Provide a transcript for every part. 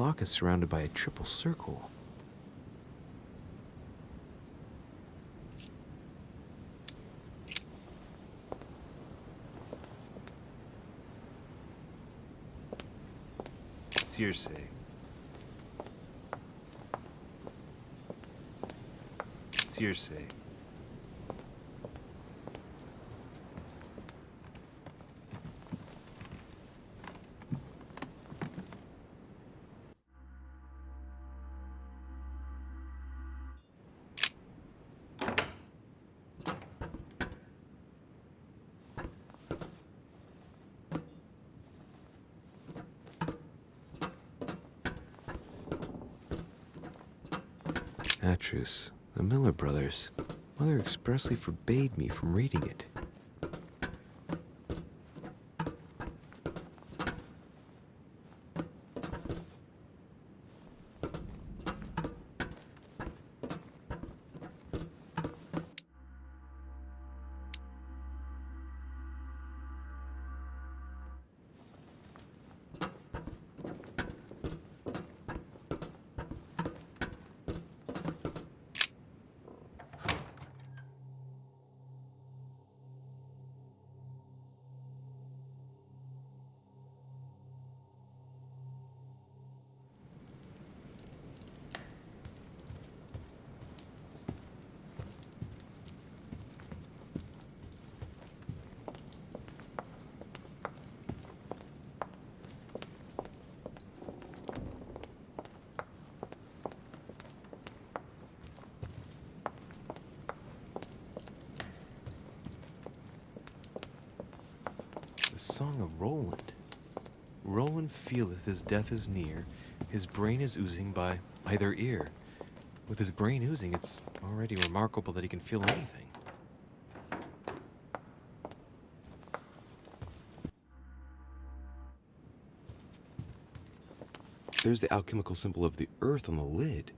block is surrounded by a triple circle. Circe. Circe. Atrus, the Miller brothers. Mother expressly forbade me from reading it. Song of Roland. Roland feeleth his death is near, his brain is oozing by either ear. With his brain oozing, it's already remarkable that he can feel anything. There's the alchemical symbol of the earth on the lid.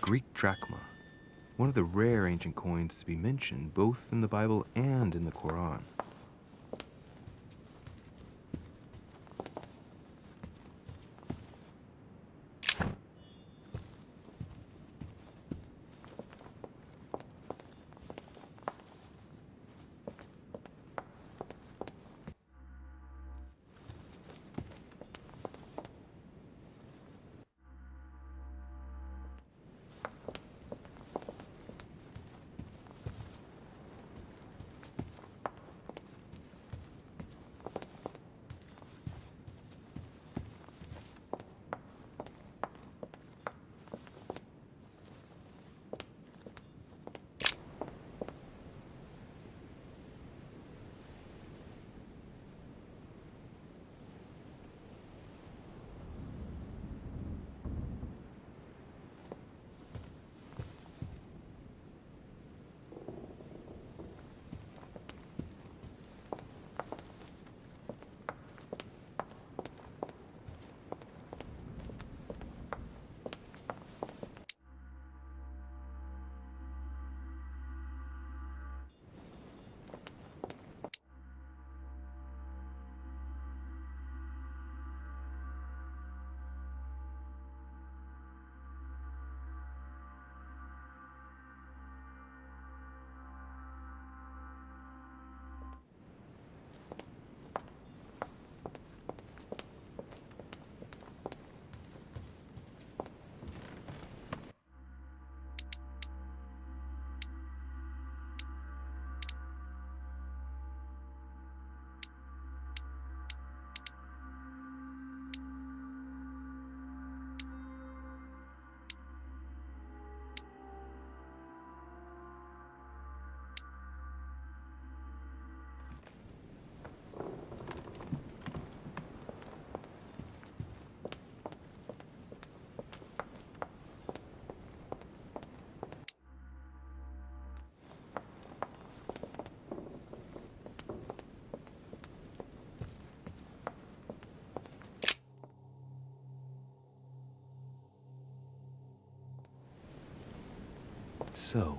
Greek drachma, one of the rare ancient coins to be mentioned both in the Bible and in the Quran. So,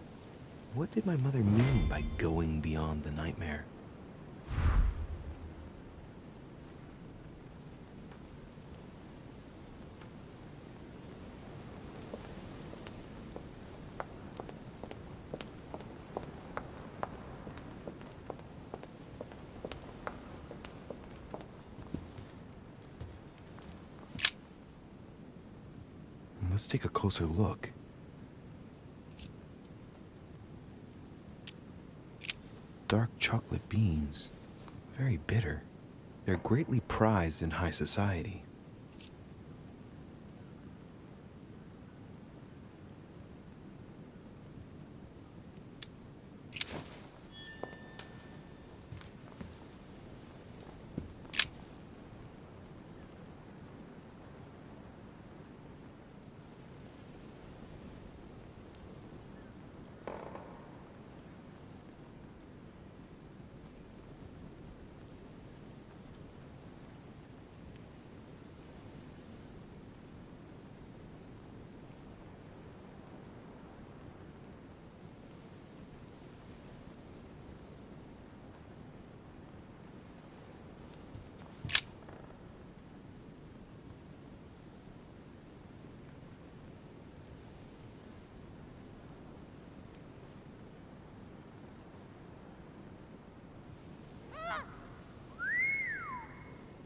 what did my mother mean by going beyond the nightmare? Let's take a closer look. Dark chocolate beans. Very bitter. They're greatly prized in high society.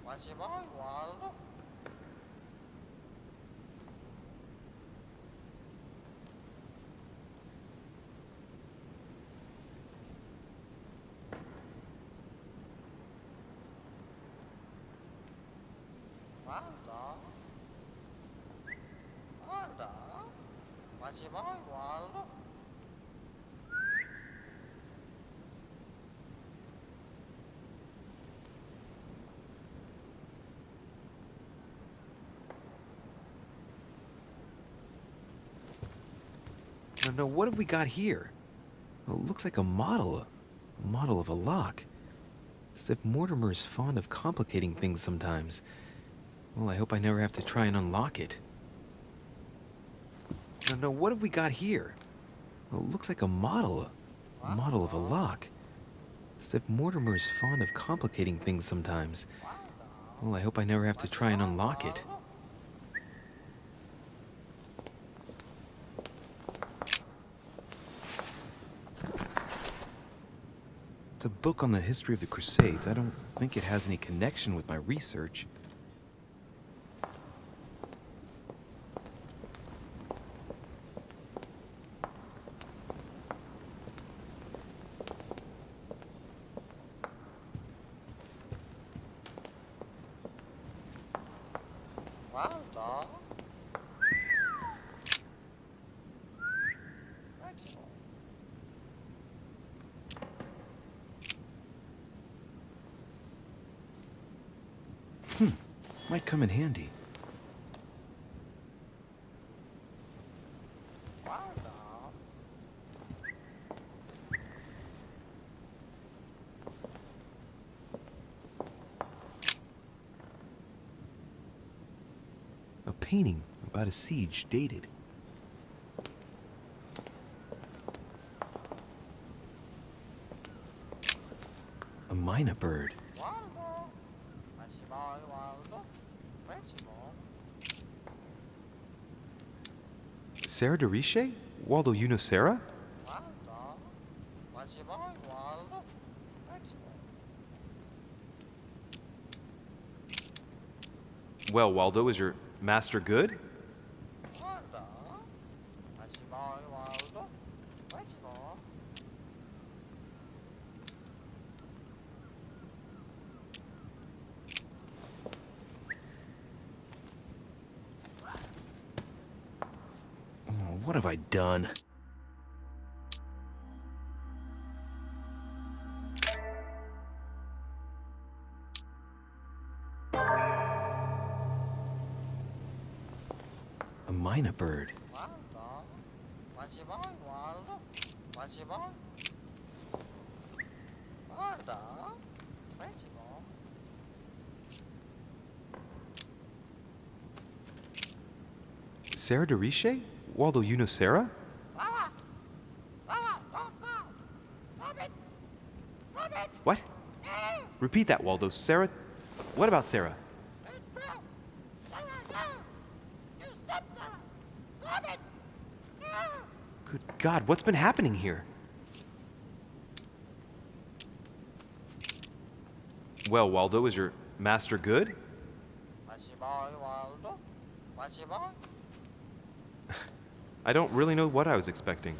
Masih bawal tuh. Mantap. Ada. Masih bawal tuh. No, what have we got here? Oh, it looks like a model. A model of a lock. It's as if Mortimer is fond of complicating things sometimes. Well, I hope I never have to try and unlock it. No, what have we got here? Oh, it looks like a model. A model of a lock. It's as if Mortimer is fond of complicating things sometimes. Well, I hope I never have to try and unlock it. It's a book on the history of the Crusades. I don't think it has any connection with my research. Mantap. Might come in handy. Mantap. A painting about a siege dated. A mynah bird. Waldo. Masih bawal tuh. Masih bawal. Sarah de Riche? Waldo, you know Sarah? Mantap. Masih bawal tuh. Masih bawal. Well, Waldo, is your master good? Waldo. Masih bawal tuh. Masih bawal. Oh, what have I done? A mynah bird. Mantap. Masih bawal tuh. Masih bawal. Ada. Masih bawal. Sarah de Riche? Waldo, you know Sarah? What? Repeat that, Waldo. Sarah? What about Sarah? Good God, what's been happening here? Well, Waldo, is your master good? What's your boy, Waldo? What's your boy? I don't really know what I was expecting.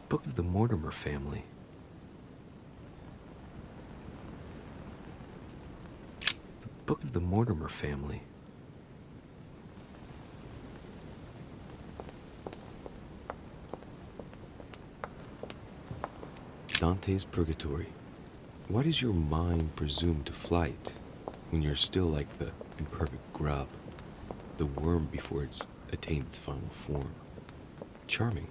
Book of the Mortimer family. The Book of the Mortimer family. Dante's Purgatory. Why does your mind presume to flight when you're still like the imperfect grub, the worm before it's attained its final form? Charming.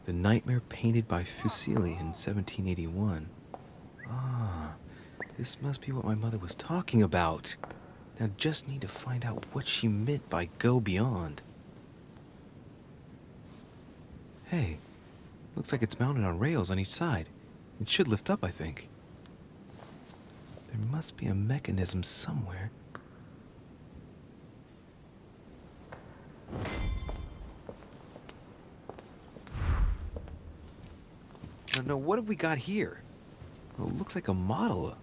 The Nightmare painted by Fuseli in 1781. Ah, this must be what my mother was talking about. Now just need to find out what she meant by go beyond. Hey, looks like it's mounted on rails on each side. It should lift up, I think. There must be a mechanism somewhere. No, what have we got here? Well, it looks like a model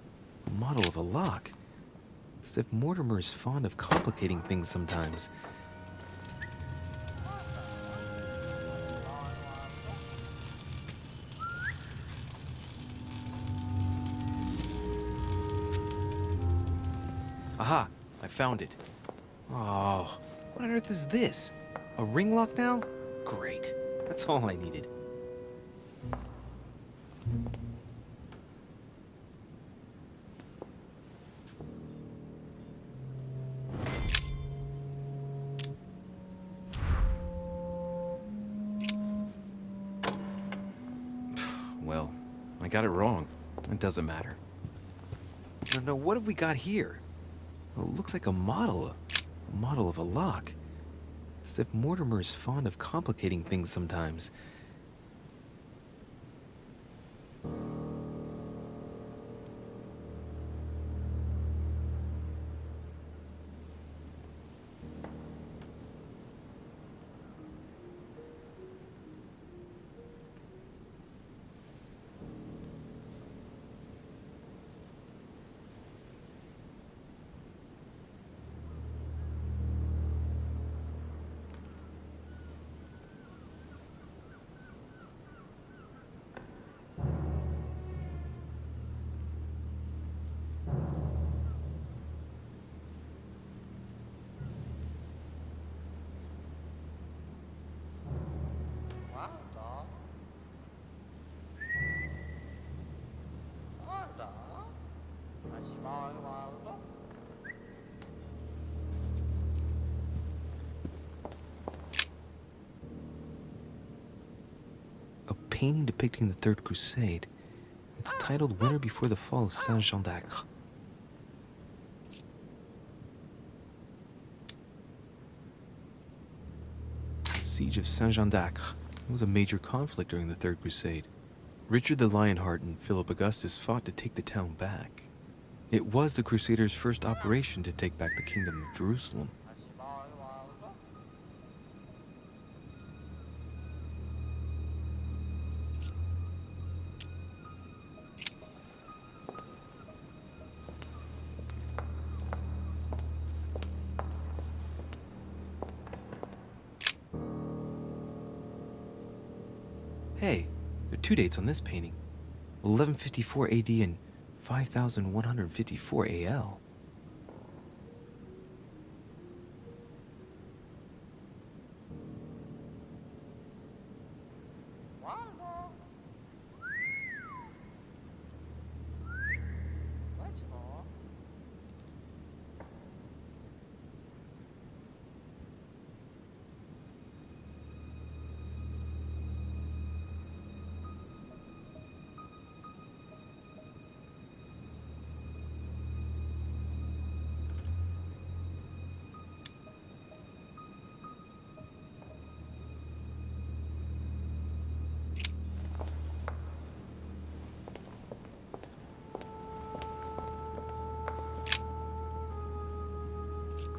of a lock. It's as if Mortimer is fond of complicating things sometimes. Aha, I found it. Oh, what on earth is this? A ring lock now? Great, that's all I needed. Well, I got it wrong. It doesn't matter. No, what have we got here? Well, it looks like a model of a lock. It's as if Mortimer is fond of complicating things sometimes. Waldo? Waldo? What's your boy, Waldo? A painting depicting the Third Crusade. It's titled Winter Before the Fall of Saint-Jean d'Acre. The Siege of Saint-Jean d'Acre was a major conflict during the Third Crusade. Richard the Lionheart and Philip Augustus fought to take the town back. It was the Crusaders' first operation to take back the Kingdom of Jerusalem. What's your boy, Waldo? Hey, there are two dates on this painting. 1154 AD and 5154 AL. Waldo? What's for?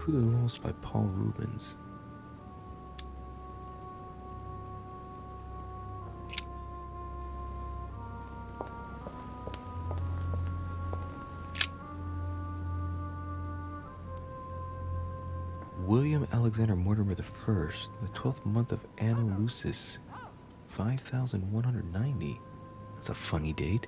Coup de Lance by Paul Rubens. William Alexander Mortimer I, the 12th month of Anno Lucis, 5190. That's a funny date.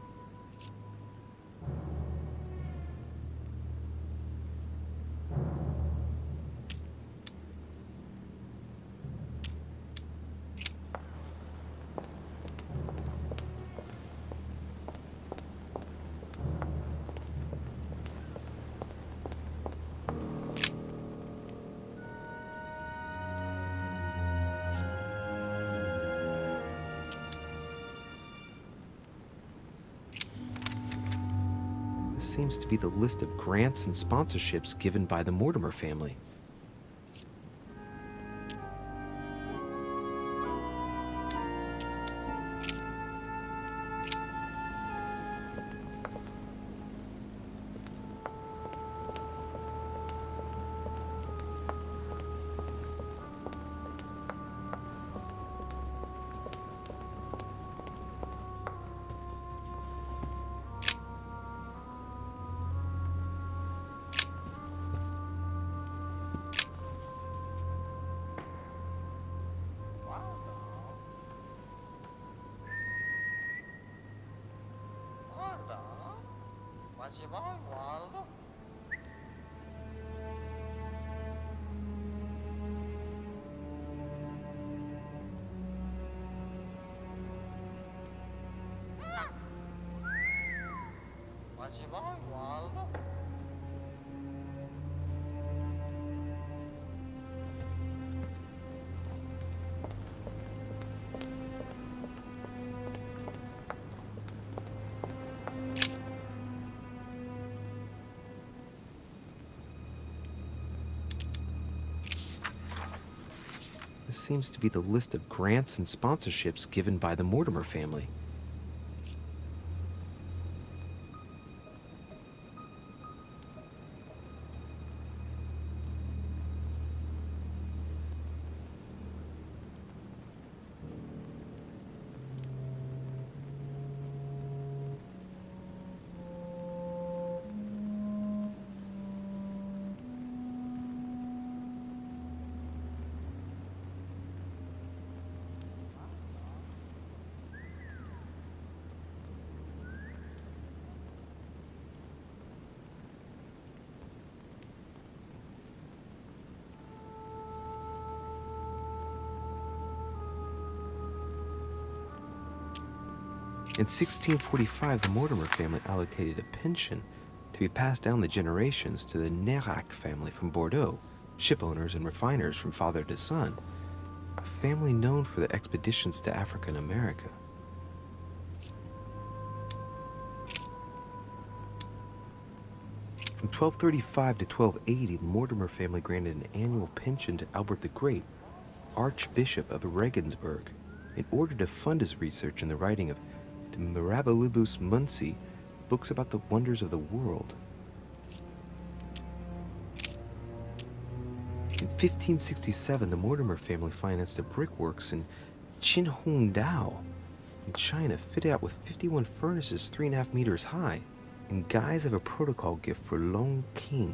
This seems to be the list of grants and sponsorships given by the Mortimer family. 마지막에 와도 마지막에 와도 This seems to be the list of grants and sponsorships given by the Mortimer family. In 1645, the Mortimer family allocated a pension to be passed down the generations to the Nérac family from Bordeaux, shipowners and refiners from father to son, a family known for their expeditions to Africa and America. From 1235 to 1280, the Mortimer family granted an annual pension to Albert the Great, Archbishop of Regensburg, in order to fund his research in the writing of De Mirabilibus Munci, books about the wonders of the world. In 1567, the Mortimer family financed a brickworks in Qinhongdao in China, fitted out with 51 furnaces 3.5 meters high, in guise of a protocol gift for Long Qing,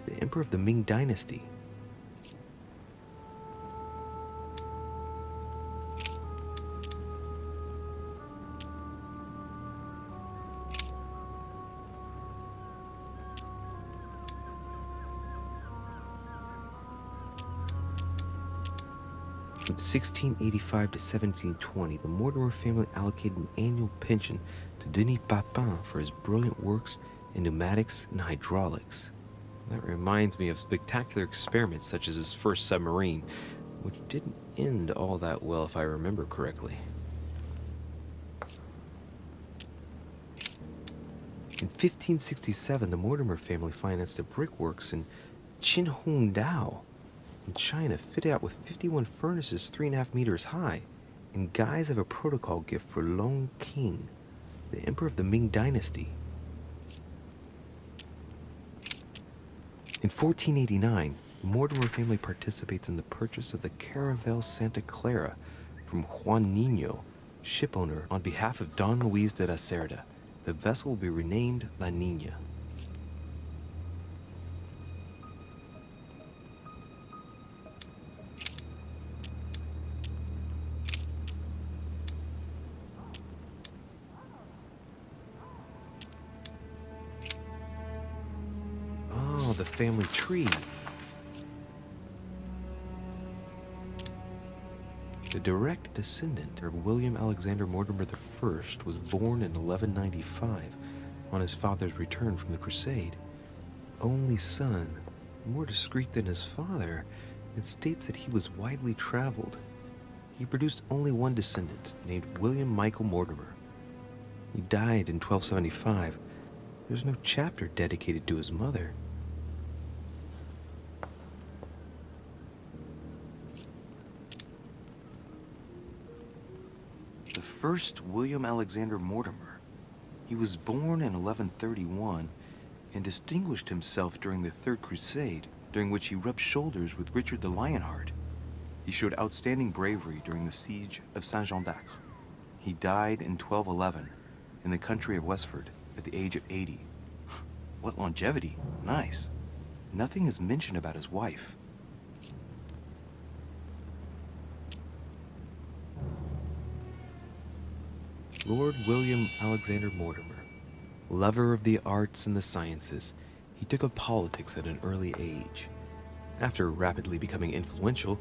the emperor of the Ming Dynasty. From 1685 to 1720, the Mortimer family allocated an annual pension to Denis Papin for his brilliant works in pneumatics and hydraulics. That reminds me of spectacular experiments such as his first submarine, which didn't end all that well if I remember correctly. In 1567, the Mortimer family financed a brickworks in Qinhongdao in China, fitted out with 51 furnaces 3.5 meters high, in guise of a protocol gift for Long Qing, the emperor of the Ming Dynasty. In 1489, the Mortimer family participates in the purchase of the Caravel Santa Clara from Juan Nino, shipowner, on behalf of Don Luis de la Cerda. The vessel will be renamed La Nina. Oh, the family tree. The direct descendant of William Alexander Mortimer I was born in 1195 on his father's return from the Crusade. Only son, more discreet than his father, it states that he was widely traveled. He produced only one descendant, named William Michael Mortimer. He died in 1275. There's no chapter dedicated to his mother. The first William Alexander Mortimer. He was born in 1131 and distinguished himself during the Third Crusade, during which he rubbed shoulders with Richard the Lionheart. He showed outstanding bravery during the siege of Saint-Jean d'Acre. He died in 1211 in the country of Westford at the age of 80. What longevity! Nice. Nothing is mentioned about his wife. Lord William Alexander Mortimer, lover of the arts and the sciences, he took up politics at an early age. After rapidly becoming influential,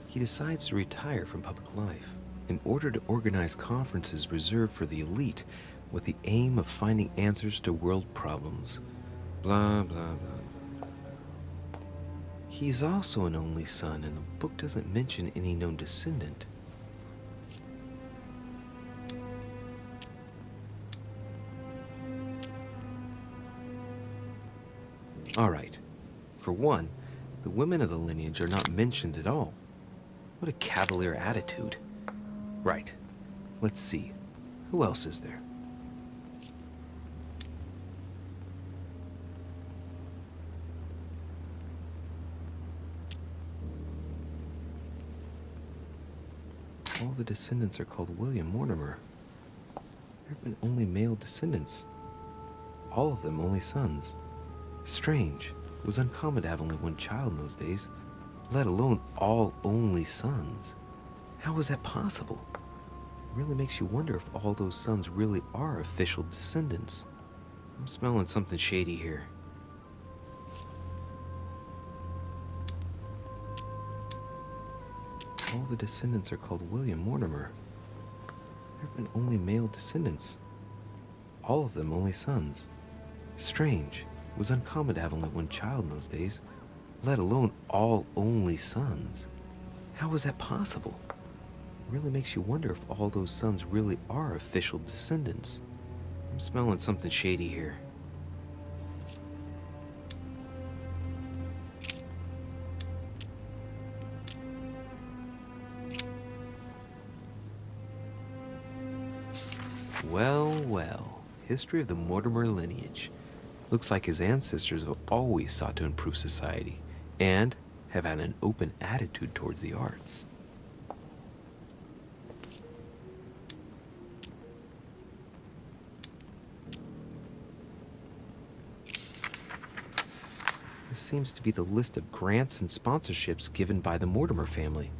he decides to retire from public life in order to organize conferences reserved for the elite with the aim of finding answers to world problems. Blah, blah, blah. He's also an only son, and the book doesn't mention any known descendant. All right. For one, the women of the lineage are not mentioned at all. What a cavalier attitude. Right. Let's see. Who else is there? All the descendants are called William Mortimer. There have been only male descendants. All of them only sons. Strange. It was uncommon to have only one child in those days, let alone all only sons. How is that possible? It really makes you wonder if all those sons really are official descendants. I'm smelling something shady here. All the descendants are called William Mortimer. There have been only male descendants. All of them only sons. Strange. It was uncommon to have only one child in those days, let alone all only sons. How is that possible? It really makes you wonder if all those sons really are official descendants. I'm smelling something shady here. Well, well, history of the Mortimer lineage. Looks like his ancestors have always sought to improve society and have had an open attitude towards the arts. This seems to be the list of grants and sponsorships given by the Mortimer family.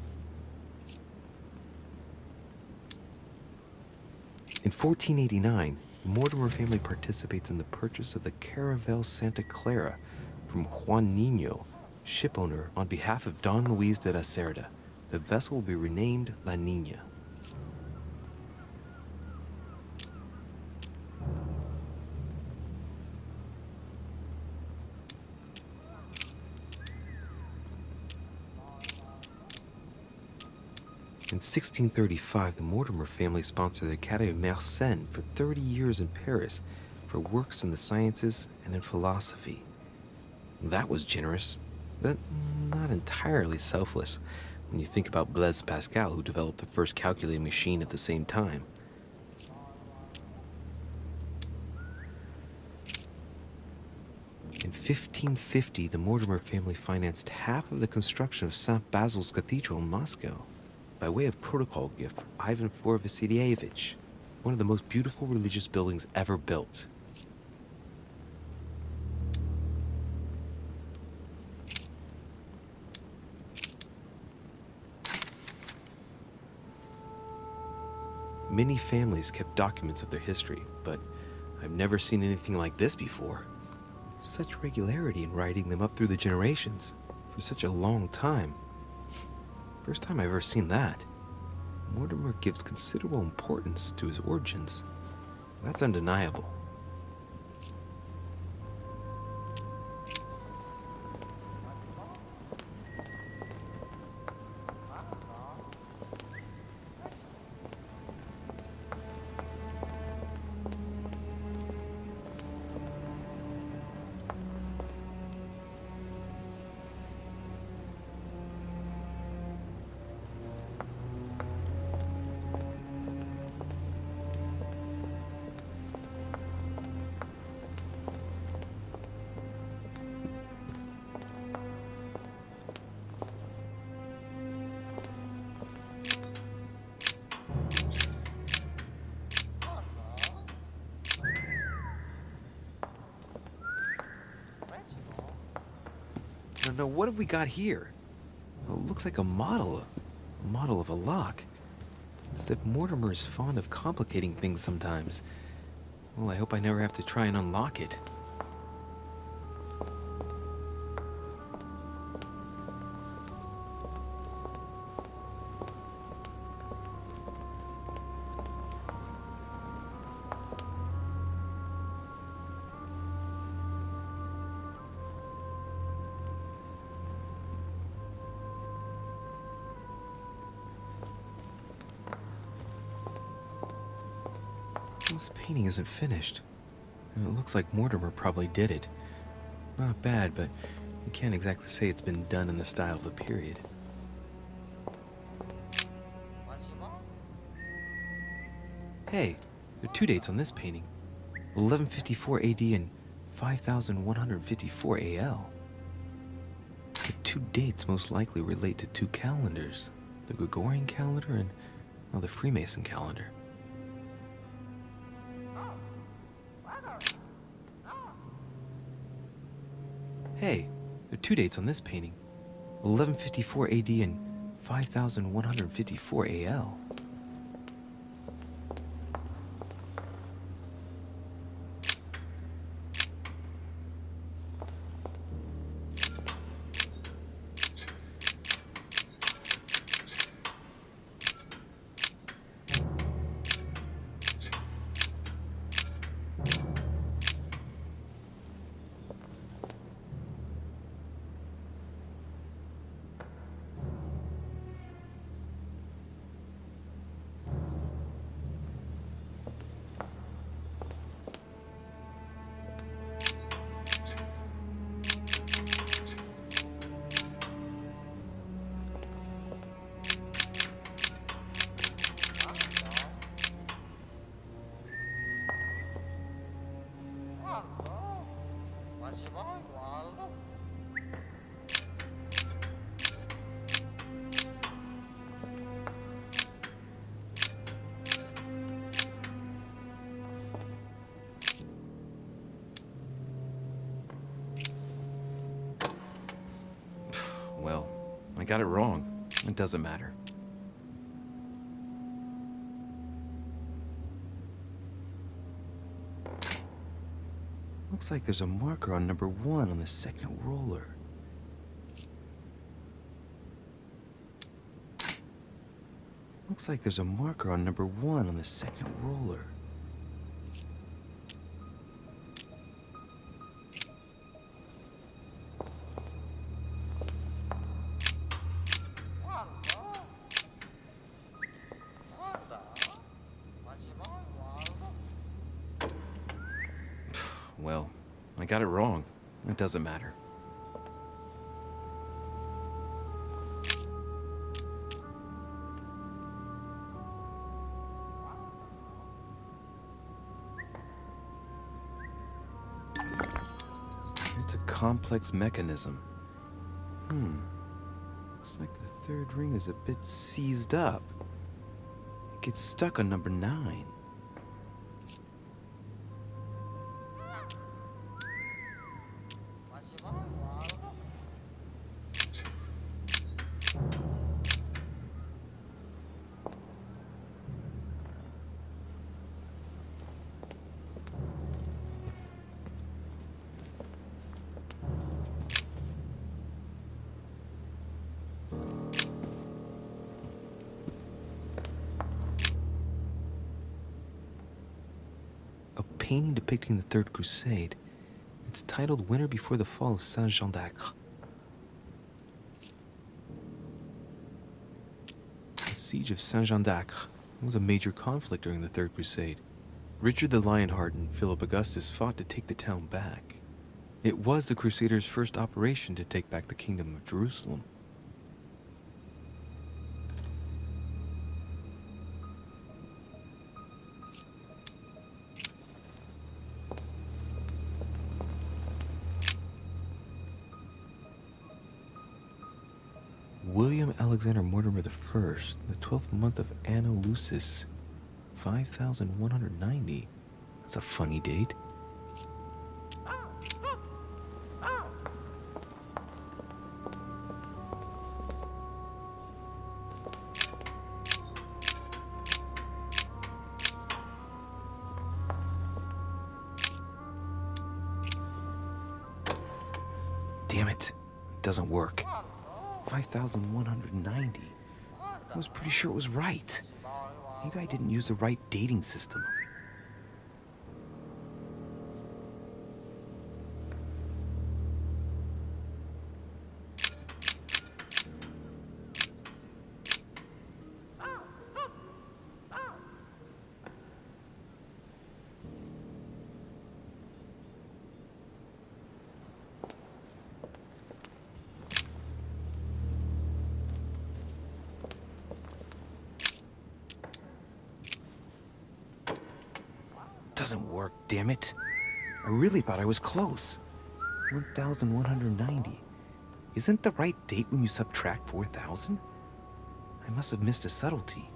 In 1489, the Mortimer family participates in the purchase of the Caravel Santa Clara from Juan Nino, shipowner, on behalf of Don Luis de la Cerda. The vessel will be renamed La Nina. In 1635, the Mortimer family sponsored the Academy of Mersenne for 30 years in Paris for works in the sciences and in philosophy. That was generous, but not entirely selfless when you think about Blaise Pascal, who developed the first calculating machine at the same time. In 1550, the Mortimer family financed half of the construction of St. Basil's Cathedral in Moscow by way of protocol gift for Ivan IV Vasilievich, one of the most beautiful religious buildings ever built. Many families kept documents of their history, but I've never seen anything like this before. Such regularity in writing them up through the generations for such a long time. First time I've ever seen that. Mortimer gives considerable importance to his origins. That's undeniable. No, what have we got here? Oh, it looks like a model of a lock. It's as if Mortimer is fond of complicating things sometimes. Well, I hope I never have to try and unlock it. This painting isn't finished. And it looks like Mortimer probably did it. Not bad, but you can't exactly say it's been done in the style of the period. Hey, there are two dates on this painting. 1154 AD and 5154 AL. The two dates most likely relate to two calendars. The Gregorian calendar and the Freemason calendar. Hey, there are two dates on this painting. 1154 AD and 5154 AL. Well, I got it wrong. It doesn't matter. Looks like there's a marker on number 1 on the second roller. Looks like there's a marker on number 1 on the second roller. Well, I got it wrong. It doesn't matter. It's a complex mechanism. Looks like the third ring is a bit seized up. It gets stuck on number 9. Masih bawah tuh. A painting depicting the Third Crusade. It's titled Winter Before the Fall of Saint Jean d'Acre. The Siege of Saint Jean d'Acre was a major conflict during the Third Crusade. Richard the Lionheart and Philip Augustus fought to take the town back. It was the Crusaders' first operation to take back the Kingdom of Jerusalem. William Alexander Mortimer I, the 12th month of Anno Lucis, 5190. That's a funny date. Damn it. Doesn't work. 5190. I was pretty sure it was right. Maybe I didn't use the right dating system. Doesn't work, damn it. I really thought I was close. 1190. Isn't the right date when you subtract 4000? I must have missed a subtlety.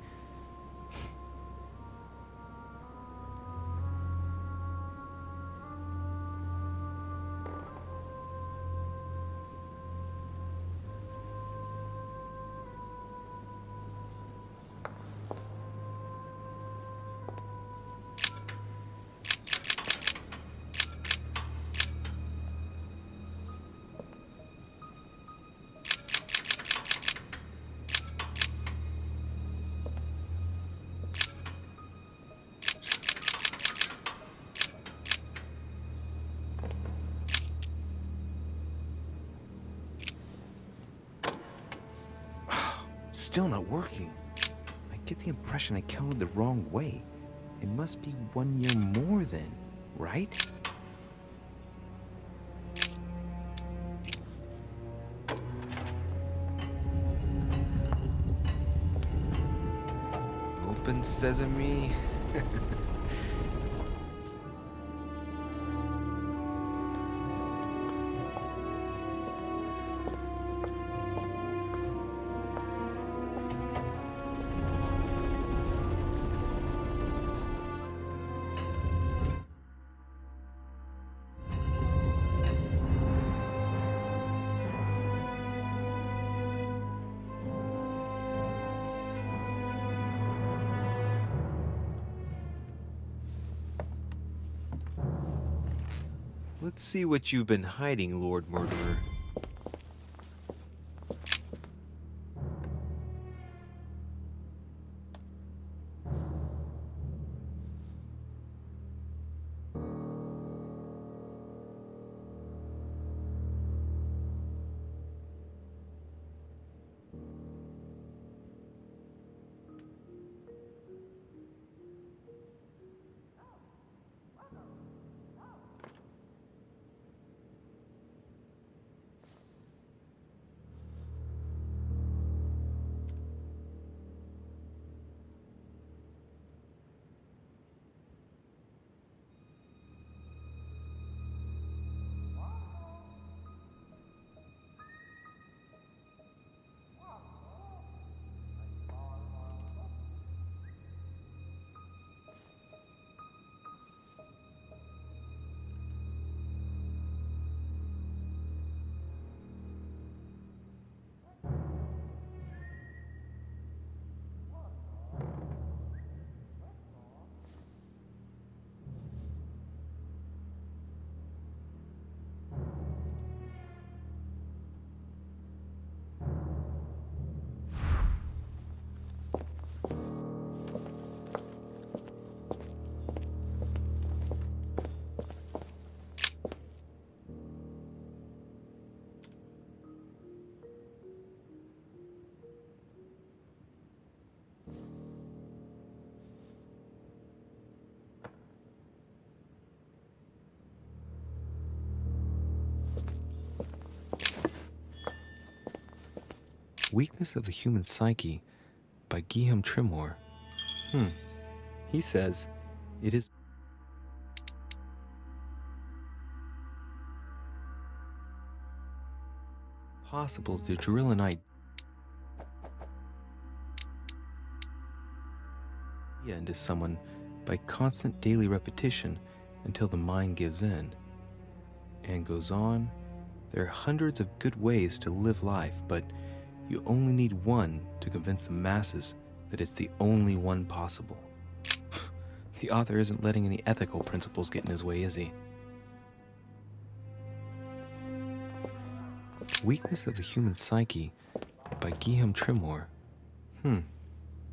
Still not working. I get the impression I counted the wrong way. It must be 1 year more then, right? Open sesame. Let's see what you've been hiding, Lord Murderer. Weakness of the Human Psyche by Guillaume Trimore. He says it is possible to drill an idea into someone by constant daily repetition until the mind gives in. And goes on, there are hundreds of good ways to live life, but you only need one to convince the masses that it's the only one possible. The author isn't letting any ethical principles get in his way, is he? Weakness of the Human Psyche by Guillaume Trimore.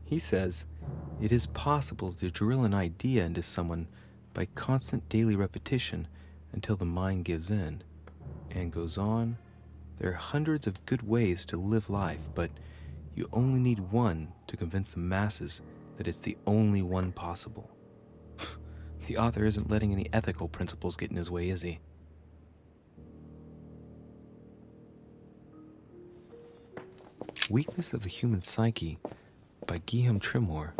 He says it is possible to drill an idea into someone by constant daily repetition until the mind gives in. And goes on, there are hundreds of good ways to live life, but you only need one to convince the masses that it's the only one possible. The author isn't letting any ethical principles get in his way, is he? Weakness of the Human Psyche by Guillaume Trimore.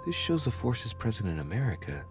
This shows the forces present in America.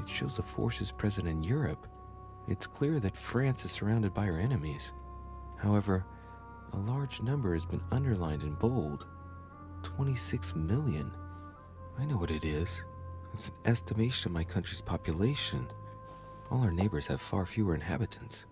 Shows the forces present in Europe. It's clear that France is surrounded by her enemies. However, a large number has been underlined in bold. 26 million. I know what it is. It's an estimation of my country's population. All our neighbors have far fewer inhabitants.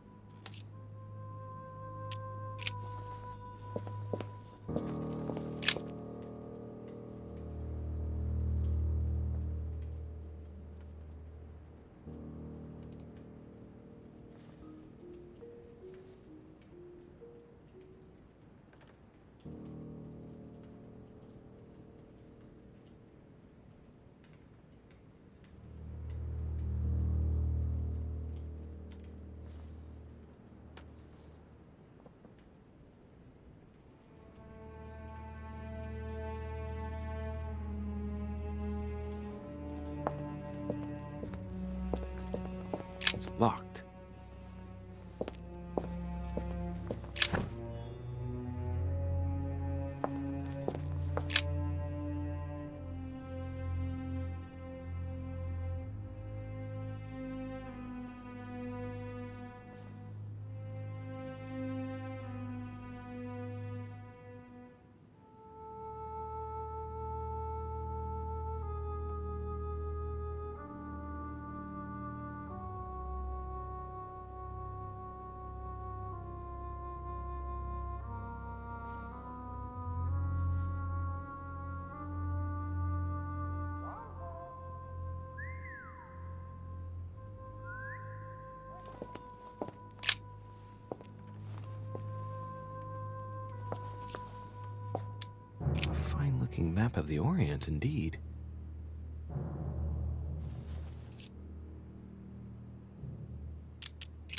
fine-looking map of the Orient, indeed.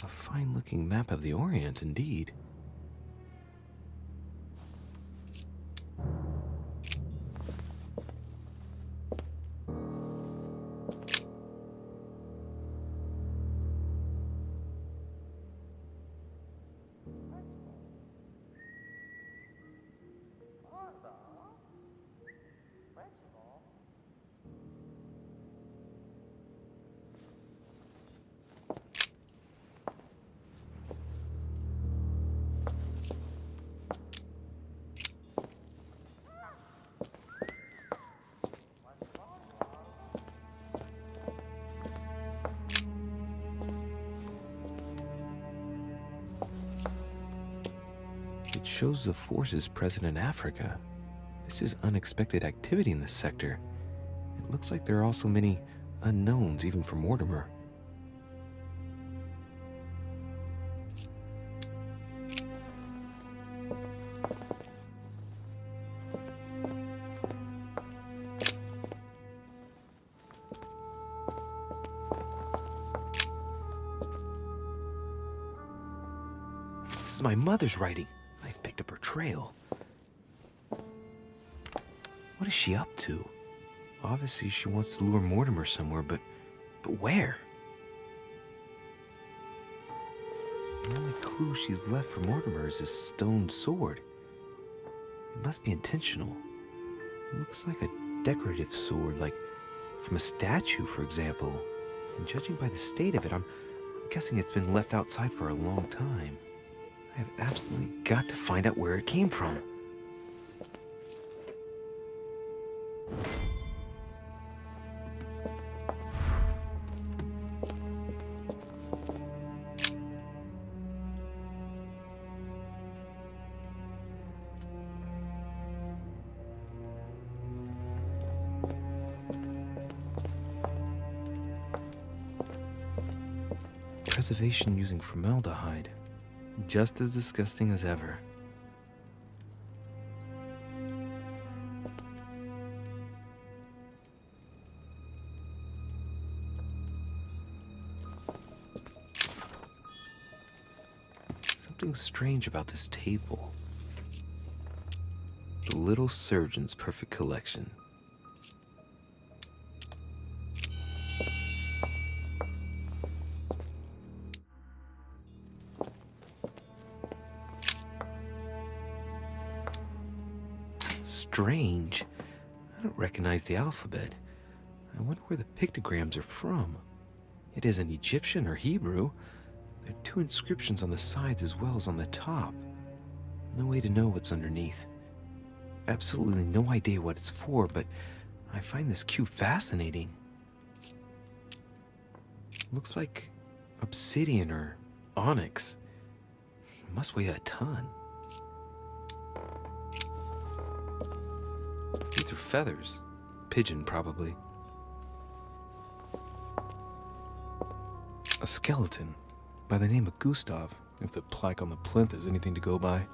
A fine-looking map of the Orient, indeed. It shows the forces present in Africa. This is unexpected activity in this sector. It looks like there are also many unknowns even for Mortimer. This is my mother's writing. I've picked up her trail. What is she up to? Obviously, she wants to lure Mortimer somewhere, but where? The only clue she's left for Mortimer is this stone sword. It must be intentional. It looks like a decorative sword, like from a statue, for example. And judging by the state of it, I'm guessing it's been left outside for a long time. I have absolutely got to find out where it came from. Preservation using formaldehyde. Just as disgusting as ever. Something strange about this table. The Little Surgeon's Perfect Collection. Strange. I don't recognize the alphabet. I wonder where the pictograms are from. It isn't Egyptian or Hebrew. There are two inscriptions on the sides as well as on the top. No way to know what's underneath. Absolutely no idea what it's for, but I find this cue fascinating. Looks like obsidian or onyx. It must weigh a ton. These are feathers. Pigeon, probably. A skeleton by the name of Gustav, if the plaque on the plinth is anything to go by.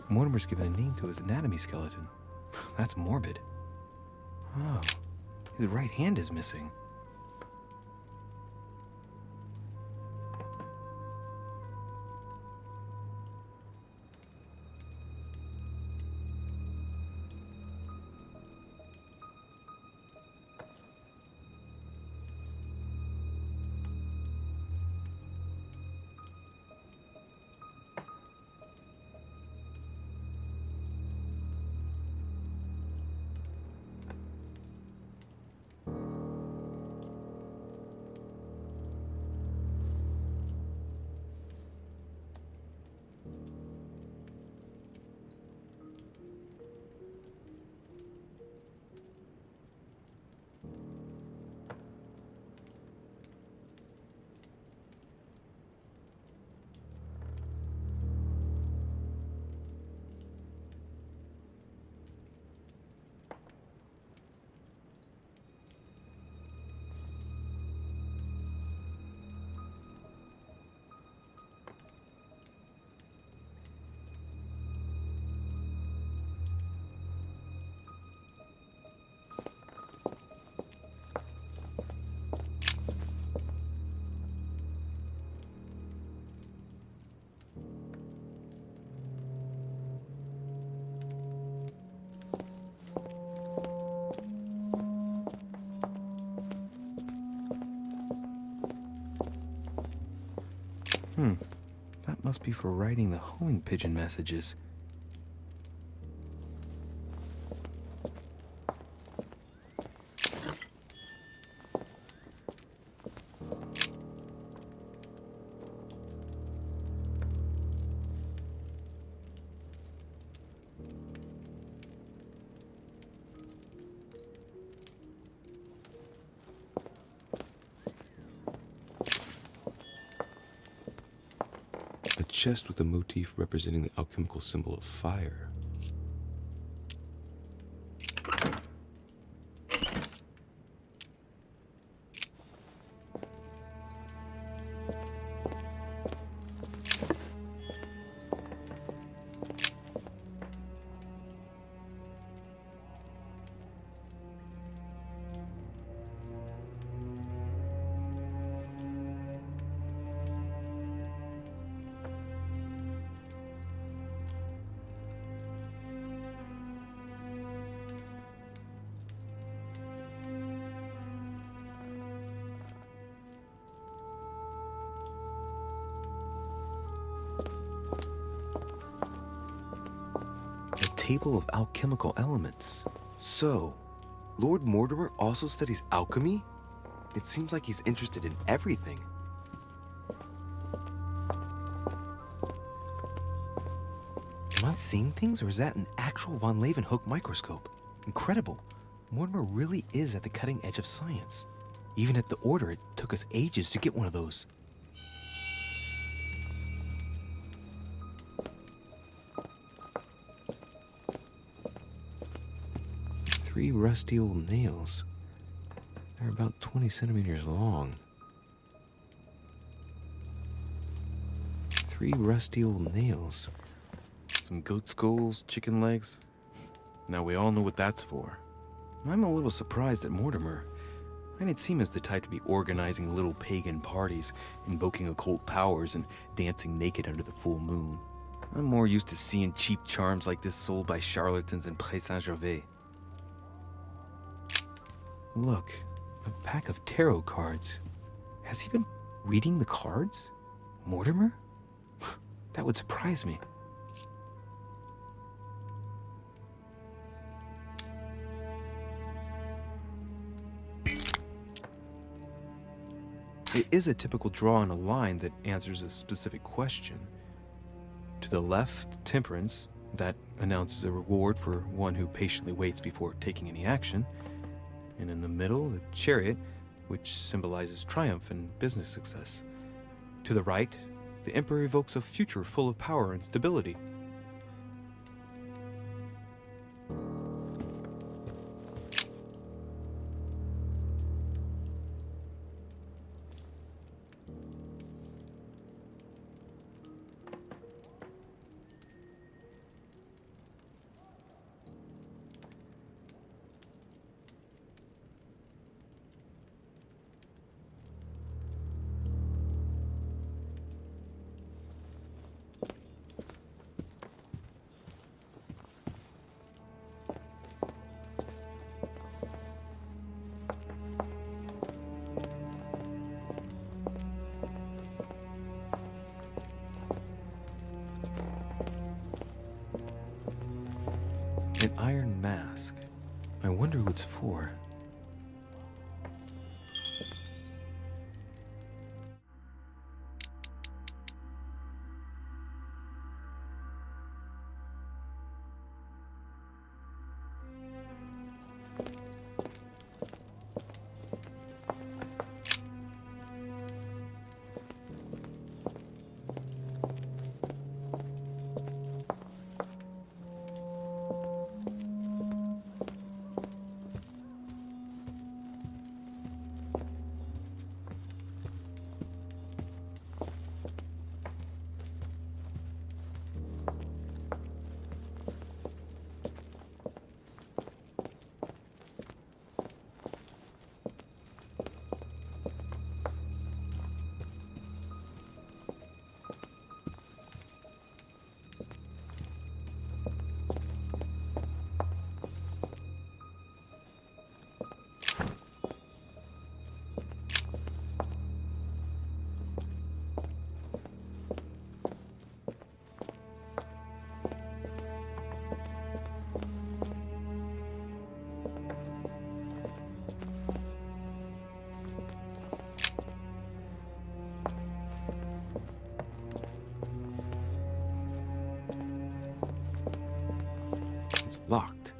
Mortimer's given a name to his anatomy skeleton. That's morbid. Oh, his right hand is missing. Must be for writing the homing pigeon messages. A chest with a motif representing the alchemical symbol of fire. Table of alchemical elements. So, Lord Mortimer also studies alchemy? It seems like he's interested in everything. Am I seeing things, or is that an actual von Leeuwenhoek microscope? Incredible. Mortimer really is at the cutting edge of science. Even at the Order, it took us ages to get one of those. Three rusty old nails. They're about 20 centimeters long. Three rusty old nails. Some goat skulls, chicken legs. Now we all know what that's for. I'm a little surprised at Mortimer. I didn't seem as the type to be organizing little pagan parties, invoking occult powers, and dancing naked under the full moon. I'm more used to seeing cheap charms like this sold by charlatans in Pré Saint-Gervais. Look, a pack of tarot cards. Has he been reading the cards? Mortimer? That would surprise me. It is a typical draw on a line that answers a specific question. To the left, Temperance, that announces a reward for one who patiently waits before taking any action. And in the middle, the Chariot, which symbolizes triumph and business success. To the right, the Emperor evokes a future full of power and stability. An iron mask. I wonder who it's for. Locked.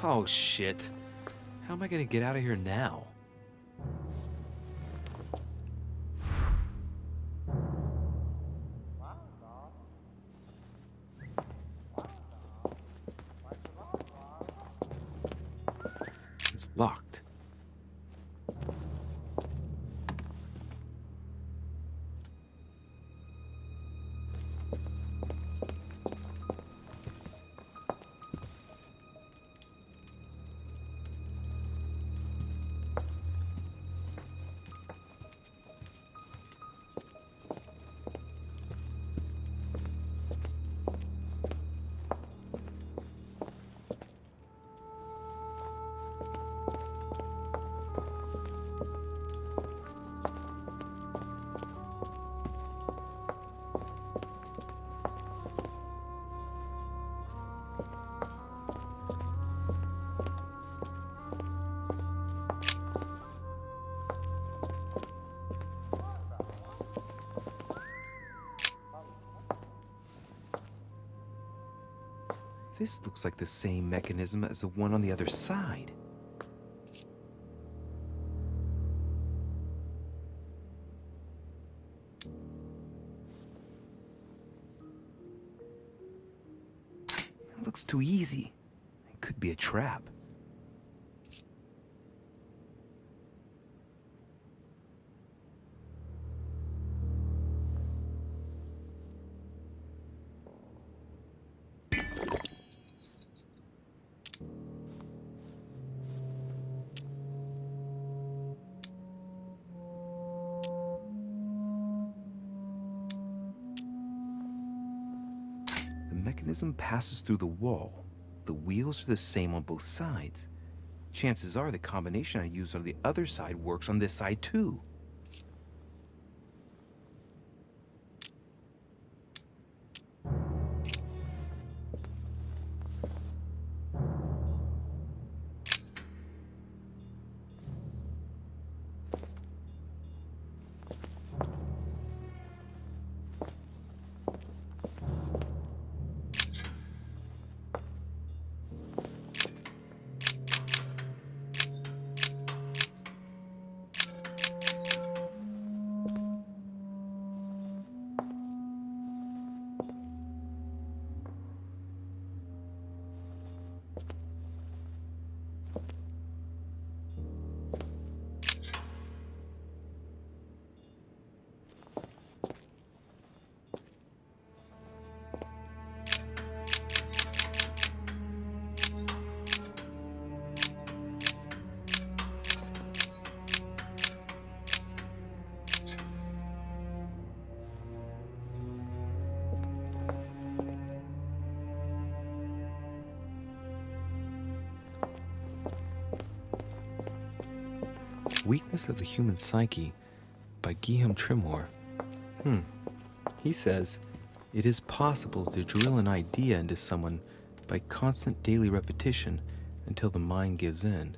Oh shit. How am I gonna get out of here now? It's locked. This looks like the same mechanism as the one on the other side. It looks too easy. It could be a trap. The mechanism passes through the wall. The wheels are the same on both sides. Chances are the combination I used on the other side works on this side too. Weakness of the Human Psyche by Guillaume Trimore. He says, it is possible to drill an idea into someone by constant daily repetition until the mind gives in.